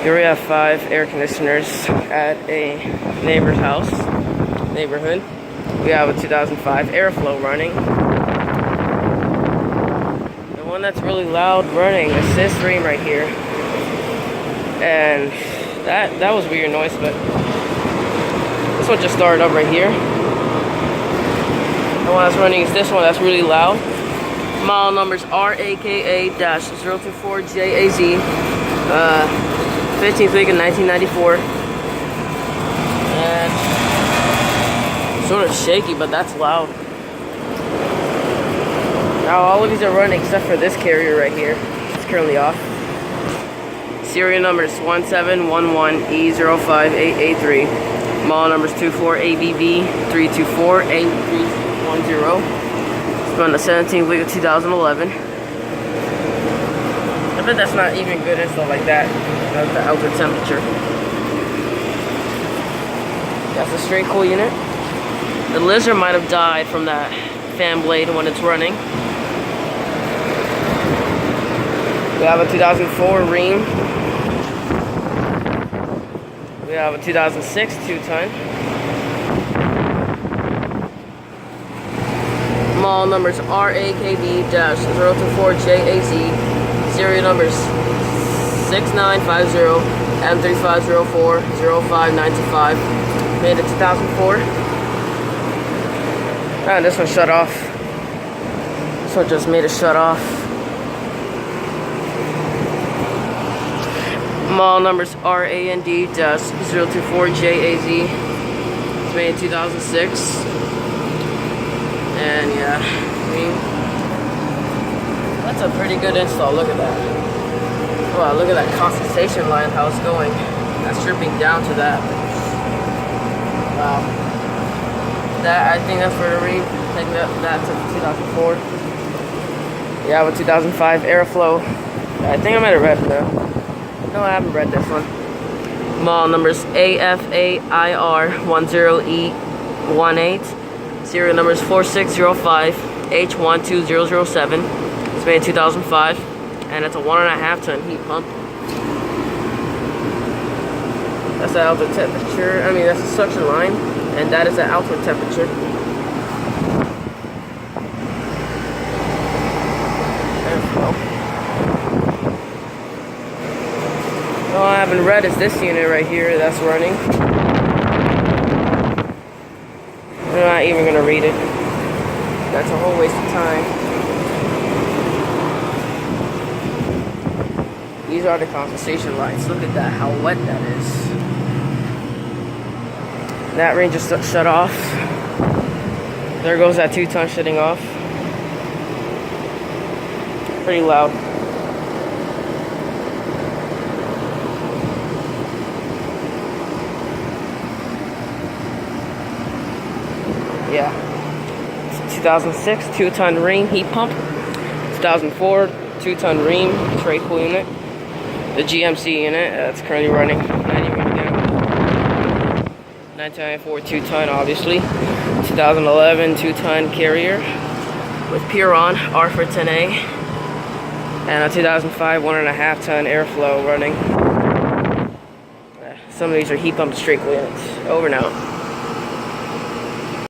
Here we have 5 air conditioners at a neighborhood. We have a 2005 Aire-flo running. The one that's really loud running is this Rheem right here. And that was weird noise, but this one just started up right here. The one that's running is this one that's really loud. Model numbers RAKA-024JAZ. 15th week in 1994. And sort of shaky, but that's loud. Now all of these are running except for this carrier right here. It's currently off. Serial number is 1711E05883. Model number is 24ABV324A310. It's on the 17th week of 2011. I bet that's not even good install like that. That's the outdoor temperature. That's a straight cool unit. The lizard might have died from that fan blade when it's running. We have a 2004 Rheem. We have a 2006 2-ton. Model numbers RAKB-024JAZ. Serial numbers 6950M3504-05925. Made in 2004. And this one shut off. This one just made it shut off. Model numbers RAND-024JAZ. It's made in 2006. And yeah, I mean, that's a pretty good install. Look at that. Wow, look at that condensation line, how it's going. That's dripping down to that. Wow. That, I think that's for the Rheem. Taking that to 2004. Yeah, with 2005 Aire-flo. I think I might have read it though. No, I haven't read this one. Model numbers AFAIR10E18. Serial numbers 4605H12007. It's made in 2005, and it's a 1.5-ton heat pump. That's the outdoor temperature. I mean, that's the suction line, and that is the outdoor temperature. All I haven't read is this unit right here that's running. I'm not even gonna read it. That's a whole waste of time. These are the condensation lines. Look at that, how wet that is. That range just shut off. There goes that 2-ton shutting off. Pretty loud. Yeah. 2006 2-ton Rheem heat pump. 2004 2-ton Rheem tray cool unit. The GMC unit that's currently running. 1994 2-ton, obviously. 2011 2-ton carrier with Puron R410A, and a 2005 1.5-ton Aire-flo running. Some of these are heat pump straight cool units. Over now.